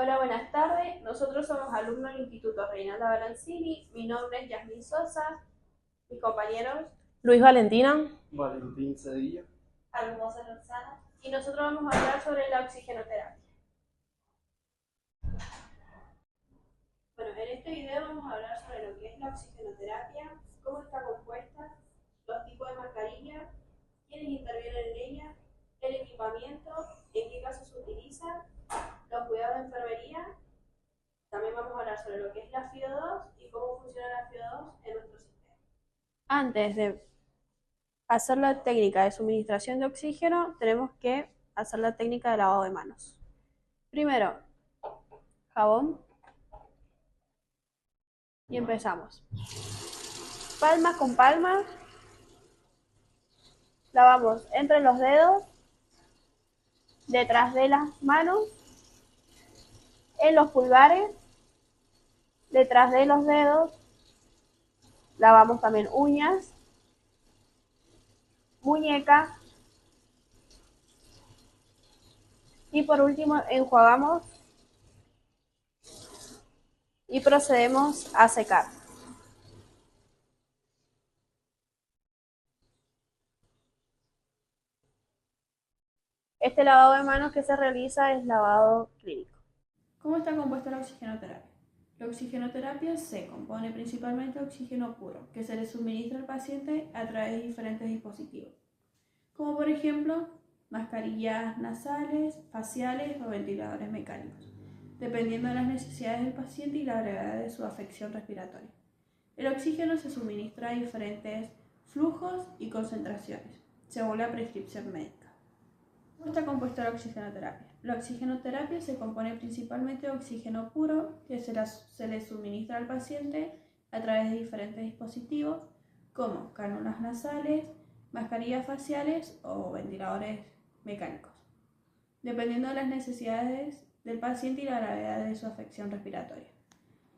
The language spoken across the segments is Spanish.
Hola, buenas tardes. Nosotros somos alumnos del Instituto Reinalda Balancini. Mi nombre es Yasmin Sosa. Mis compañeros, Luis Valentina. Valentín Cedillo. Hermosa Lozana. Y nosotros vamos a hablar sobre la oxigenoterapia. Bueno, en este video vamos a hablar sobre lo que es la oxigenoterapia, cómo está compuesta, los tipos de mascarilla, quiénes intervienen en ella, el equipamiento, en qué casos se utiliza, los cuidados de enfermería. También vamos a hablar sobre lo que es la FIO2 y cómo funciona la FIO2 en nuestro sistema. Antes de hacer la técnica de suministración de oxígeno, tenemos que hacer la técnica de lavado de manos. Primero, jabón. Y empezamos. Palmas con palmas. Lavamos entre los dedos, detrás de las manos, en los pulgares, detrás de los dedos. Lavamos también uñas, muñeca. Y por último, enjuagamos y procedemos a secar. Este lavado de manos que se realiza es lavado clínico. ¿Cómo está compuesta la oxigenoterapia? La oxigenoterapia se compone principalmente de oxígeno puro, que se le suministra al paciente a través de diferentes dispositivos, como por ejemplo mascarillas nasales, faciales o ventiladores mecánicos, dependiendo de las necesidades del paciente y la gravedad de su afección respiratoria. El oxígeno se suministra a diferentes flujos y concentraciones, según la prescripción médica. ¿Cómo está compuesta la oxigenoterapia? La oxigenoterapia se compone principalmente de oxígeno puro que se le suministra al paciente a través de diferentes dispositivos como cánulas nasales, mascarillas faciales o ventiladores mecánicos, dependiendo de las necesidades del paciente y la gravedad de su afección respiratoria.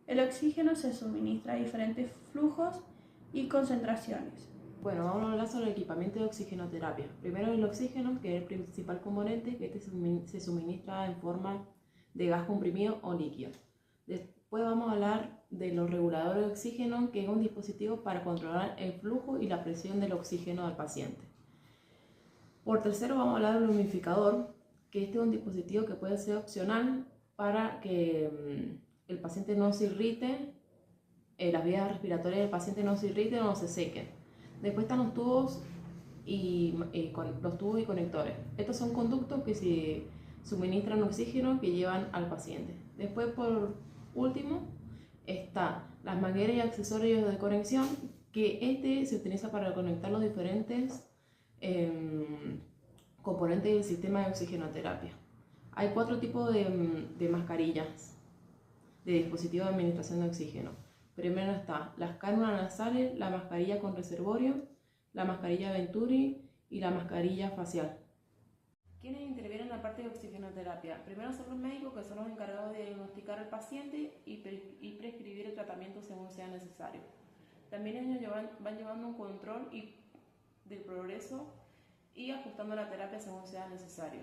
El oxígeno se suministra a diferentes flujos y concentraciones. Bueno, vamos a hablar sobre el equipamiento de oxigenoterapia. Primero el oxígeno, que es el principal componente, que se suministra en forma de gas comprimido o líquido. Después vamos a hablar de los reguladores de oxígeno, que es un dispositivo para controlar el flujo y la presión del oxígeno del paciente. Por tercero vamos a hablar del humidificador, que este es un dispositivo que puede ser opcional para que el paciente no se irrite, las vías respiratorias del paciente no se irriten o no se sequen. Después están los tubos y conectores. Estos son conductos que se suministran oxígeno que llevan al paciente. Después, por último, está las mangueras y accesorios de conexión, que se utiliza para conectar los diferentes componentes del sistema de oxigenoterapia. Hay 4 tipos de mascarillas de dispositivos de administración de oxígeno. Primero está las cánulas nasales, la mascarilla con reservorio, la mascarilla Venturi y la mascarilla facial. ¿Quiénes intervienen en la parte de oxigenoterapia? Primero son los médicos, que son los encargados de diagnosticar al paciente y prescribir el tratamiento según sea necesario. También ellos van llevando un control del progreso y ajustando la terapia según sea necesario.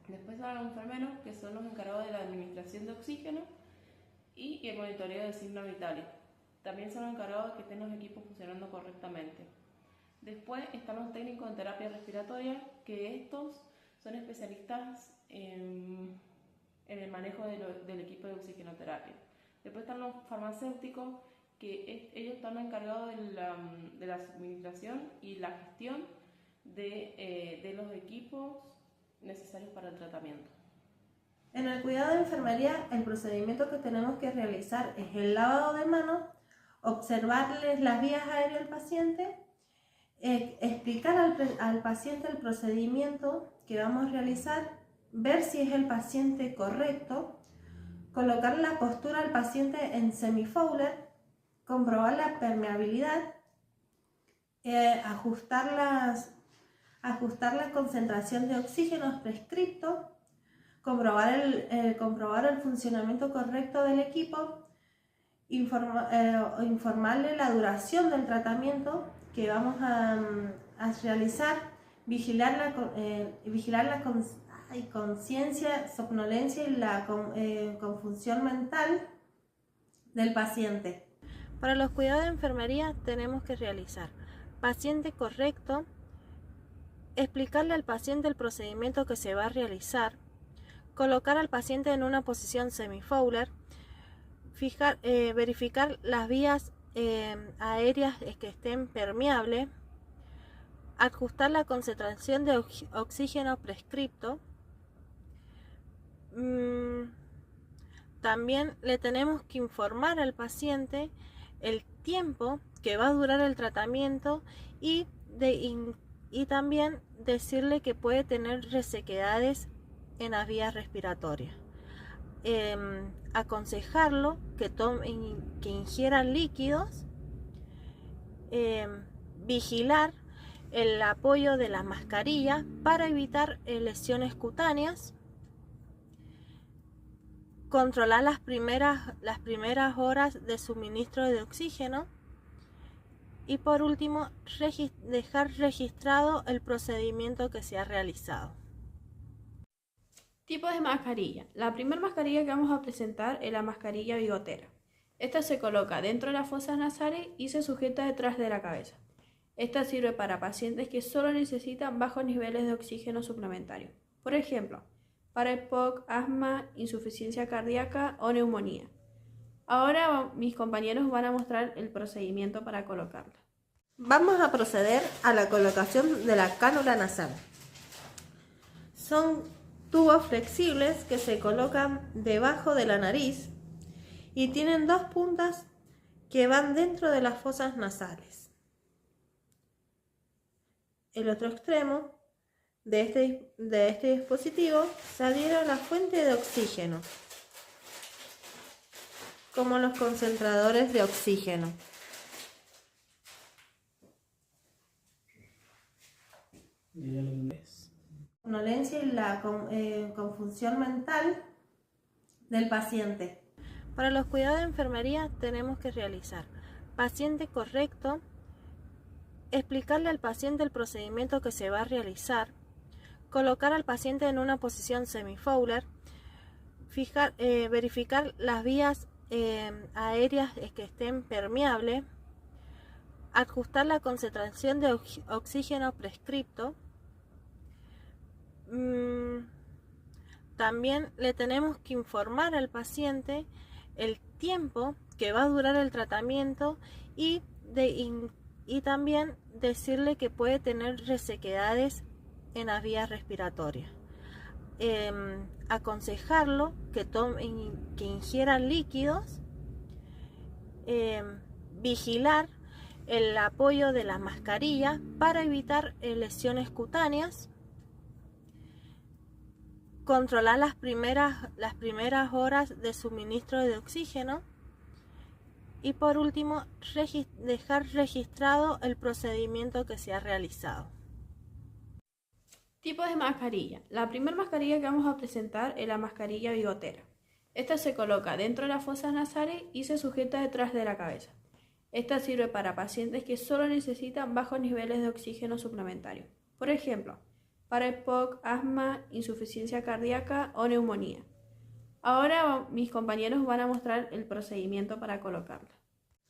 Después están los enfermeros, que son los encargados de la administración de oxígeno y el monitoreo de signos vitales. También son los encargados de que estén los equipos funcionando correctamente. Después están los técnicos en terapia respiratoria, que estos son especialistas en el manejo del equipo de oxigenoterapia. Después están los farmacéuticos, que ellos están encargados de la suministración y la gestión de los equipos necesarios para el tratamiento. En el cuidado de enfermería, el procedimiento que tenemos que realizar es el lavado de manos, observarles las vías aéreas al paciente, explicar al paciente el procedimiento que vamos a realizar, ver si es el paciente correcto, colocar la postura al paciente en semi-Fowler, comprobar la permeabilidad, ajustar la concentración de oxígeno prescripto, comprobar el funcionamiento correcto del equipo, informarle la duración del tratamiento que vamos a realizar, vigilar y conciencia, somnolencia y la confusión mental del paciente. Para los cuidados de enfermería tenemos que realizar paciente correcto, explicarle al paciente el procedimiento que se va a realizar, colocar al paciente en una posición semi-Fowler, verificar las vías aéreas que estén permeables, ajustar la concentración de oxígeno prescripto. También le tenemos que informar al paciente el tiempo que va a durar el tratamiento y también decirle que puede tener resequedades en las vías respiratorias. Aconsejarlo que ingiera líquidos, vigilar el apoyo de la mascarilla para evitar lesiones cutáneas, controlar las primeras horas de suministro de oxígeno y por último dejar registrado el procedimiento que se ha realizado. Tipos de mascarilla. La primera mascarilla que vamos a presentar es la mascarilla bigotera. Esta se coloca dentro de las fosas nasales y se sujeta detrás de la cabeza. Esta sirve para pacientes que solo necesitan bajos niveles de oxígeno suplementario. Por ejemplo, para EPOC, asma, insuficiencia cardíaca o neumonía. Ahora mis compañeros van a mostrar el procedimiento para colocarla. Vamos a proceder a la colocación de la cánula nasal. Son tubos flexibles que se colocan debajo de la nariz y tienen dos puntas que van dentro de las fosas nasales. El otro extremo de este dispositivo se adhiere a la fuente de oxígeno, como los concentradores de oxígeno. Somnolencia y la confusión mental del paciente. Para los cuidados de enfermería tenemos que realizar paciente correcto, explicarle al paciente el procedimiento que se va a realizar, colocar al paciente en una posición semi-Fowler, verificar las vías aéreas que estén permeables, ajustar la concentración de oxígeno prescripto. También le tenemos que informar al paciente el tiempo que va a durar el tratamiento y también decirle que puede tener resequedades en las vías respiratorias. Aconsejarlo que ingiera líquidos, vigilar el apoyo de la mascarilla para evitar lesiones cutáneas, controlar las primeras horas de suministro de oxígeno y por último dejar registrado el procedimiento que se ha realizado. Tipos de mascarilla. La primera mascarilla que vamos a presentar es la mascarilla bigotera. Esta se coloca dentro de las fosas nasales y se sujeta detrás de la cabeza. Esta sirve para pacientes que solo necesitan bajos niveles de oxígeno suplementario. Por ejemplo, para EPOC, asma, insuficiencia cardíaca o neumonía. Ahora mis compañeros van a mostrar el procedimiento para colocarla.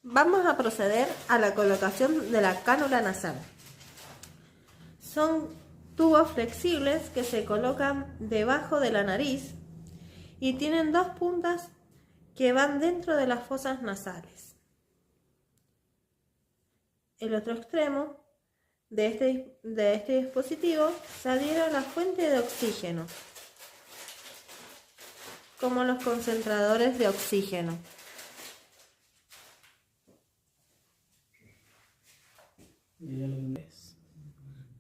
Vamos a proceder a la colocación de la cánula nasal. Son tubos flexibles que se colocan debajo de la nariz y tienen dos puntas que van dentro de las fosas nasales. El otro extremo de este dispositivo se adhiere a la fuente de oxígeno, como los concentradores de oxígeno.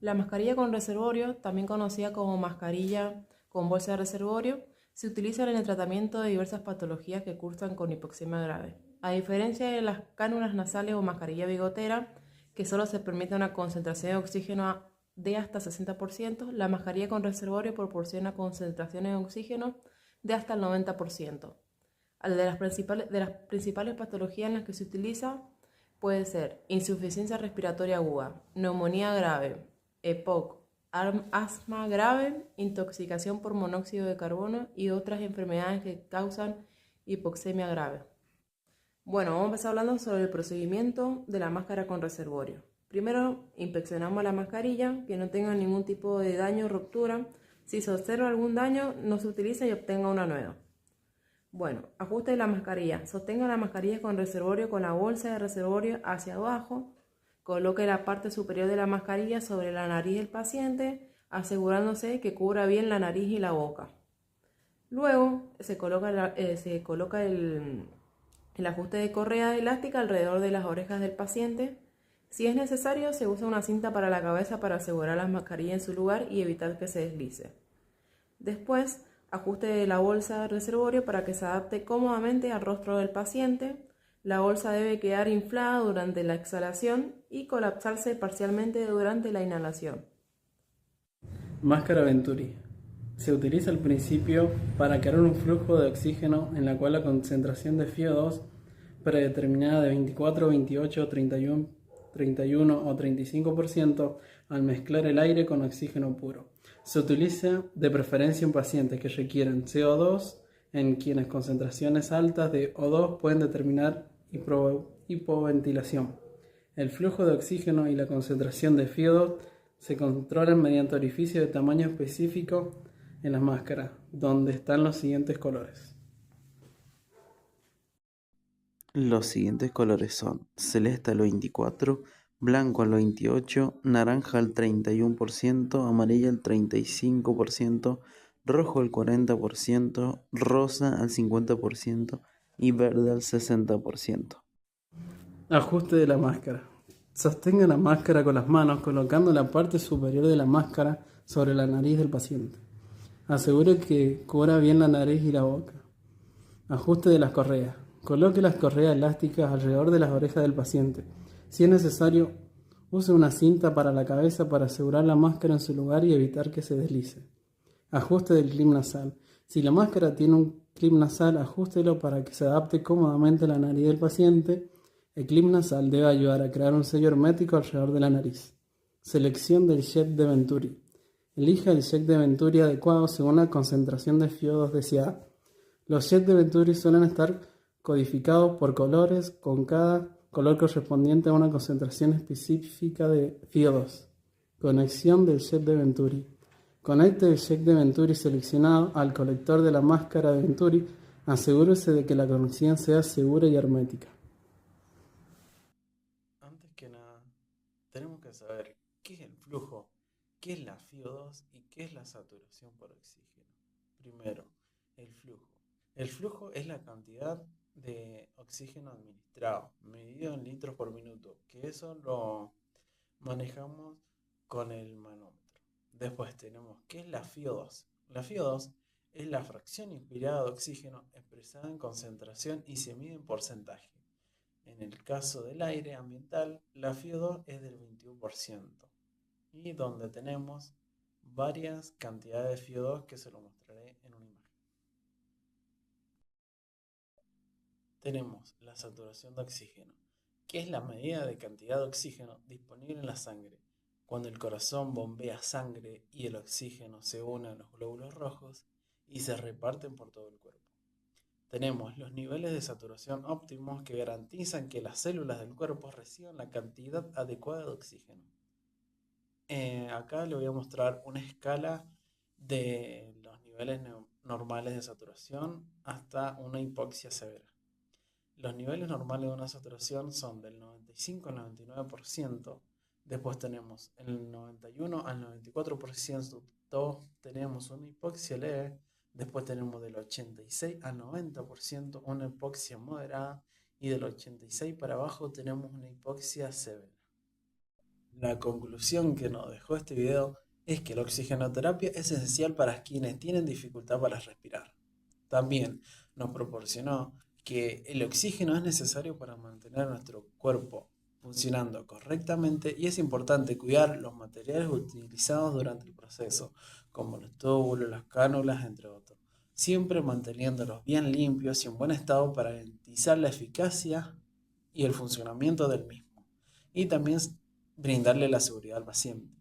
La mascarilla con reservorio, también conocida como mascarilla con bolsa de reservorio, se utiliza en el tratamiento de diversas patologías que cursan con hipoxemia grave. A diferencia de las cánulas nasales o mascarilla bigotera, que solo se permite una concentración de oxígeno de hasta 60%, la mascarilla con reservorio proporciona concentraciones de oxígeno de hasta el 90%. De las principales patologías en las que se utiliza puede ser insuficiencia respiratoria aguda, neumonía grave, EPOC, asma grave, intoxicación por monóxido de carbono y otras enfermedades que causan hipoxemia grave. Bueno, vamos a empezar hablando sobre el procedimiento de la máscara con reservorio. Primero, inspeccionamos la mascarilla, que no tenga ningún tipo de daño o ruptura. Si se observa algún daño, no se utiliza y obtenga una nueva. Bueno, ajuste de la mascarilla. Sostenga la mascarilla con reservorio con la bolsa de reservorio hacia abajo. Coloque la parte superior de la mascarilla sobre la nariz del paciente, asegurándose que cubra bien la nariz y la boca. Luego se coloca el ajuste de correa elástica alrededor de las orejas del paciente. Si es necesario, se usa una cinta para la cabeza para asegurar la mascarilla en su lugar y evitar que se deslice. Después, ajuste de la bolsa de reservorio para que se adapte cómodamente al rostro del paciente. La bolsa debe quedar inflada durante la exhalación y colapsarse parcialmente durante la inhalación. Máscara Venturi. Se utiliza al principio para crear un flujo de oxígeno en la cual la concentración de FiO2 predeterminada de 24, 28, 31 o 35% al mezclar el aire con oxígeno puro. Se utiliza de preferencia en pacientes que requieren CO2, en quienes concentraciones altas de O2 pueden determinar hipoventilación. El flujo de oxígeno y la concentración de FiO2 se controlan mediante orificios de tamaño específico en las máscaras, donde están los siguientes colores. Los siguientes colores son celeste al 24%, blanco al 28%, naranja al 31%, amarillo al 35%, rojo al 40%, rosa al 50% y verde al 60%. Ajuste de la máscara. Sostenga la máscara con las manos colocando la parte superior de la máscara sobre la nariz del paciente. Asegure que cubra bien la nariz y la boca. Ajuste de las correas. Coloque las correas elásticas alrededor de las orejas del paciente. Si es necesario, use una cinta para la cabeza para asegurar la máscara en su lugar y evitar que se deslice. Ajuste del clip nasal. Si la máscara tiene un clip nasal, ajústelo para que se adapte cómodamente a la nariz del paciente. El clip nasal debe ayudar a crear un sello hermético alrededor de la nariz. Selección del jet de Venturi. Elija el jet de Venturi adecuado según la concentración de FiO2 deseada. Los jets de Venturi suelen estar codificados por colores, con cada color correspondiente a una concentración específica de FiO2. Conexión del jet de Venturi. Conecte el jet de Venturi seleccionado al colector de la máscara de Venturi. Asegúrese de que la conexión sea segura y hermética. Antes que nada, tenemos que saber qué es el flujo, qué es la FiO2 y qué es la saturación por oxígeno. Primero, el flujo. El flujo es la cantidad de oxígeno administrado, medido en litros por minuto, que eso lo manejamos con el manómetro. Después tenemos qué es la FiO2. La FiO2 es la fracción inspirada de oxígeno expresada en concentración y se mide en porcentaje. En el caso del aire ambiental, la FiO2 es del 21%, y donde tenemos varias cantidades de FiO2 que se lo mostraré en una imagen. Tenemos la saturación de oxígeno, que es la medida de cantidad de oxígeno disponible en la sangre. Cuando el corazón bombea sangre y el oxígeno se une a los glóbulos rojos y se reparten por todo el cuerpo. Tenemos los niveles de saturación óptimos que garantizan que las células del cuerpo reciban la cantidad adecuada de oxígeno. Acá le voy a mostrar una escala de los niveles normales de saturación hasta una hipoxia severa. Los niveles normales de una saturación son del 95 al 99%, después tenemos el 91 al 94%, tenemos una hipoxia leve, después tenemos del 86 al 90% una hipoxia moderada y del 86 para abajo tenemos una hipoxia severa. La conclusión que nos dejó este video es que la oxigenoterapia es esencial para quienes tienen dificultad para respirar. También nos proporcionó que el oxígeno es necesario para mantener nuestro cuerpo funcionando correctamente y es importante cuidar los materiales utilizados durante el proceso, como los túbulos, las cánulas, entre otros, siempre manteniéndolos bien limpios y en buen estado para garantizar la eficacia y el funcionamiento del mismo, y también brindarle la seguridad al paciente.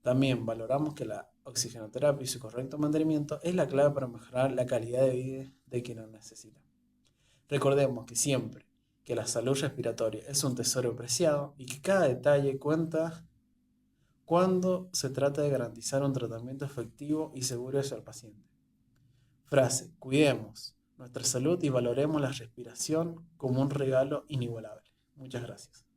También valoramos que la oxigenoterapia y su correcto mantenimiento es la clave para mejorar la calidad de vida de quien lo necesita. Recordemos que siempre que la salud respiratoria es un tesoro preciado y que cada detalle cuenta cuando se trata de garantizar un tratamiento efectivo y seguro hacia el paciente. Frase: cuidemos nuestra salud y valoremos la respiración como un regalo inigualable. Muchas gracias.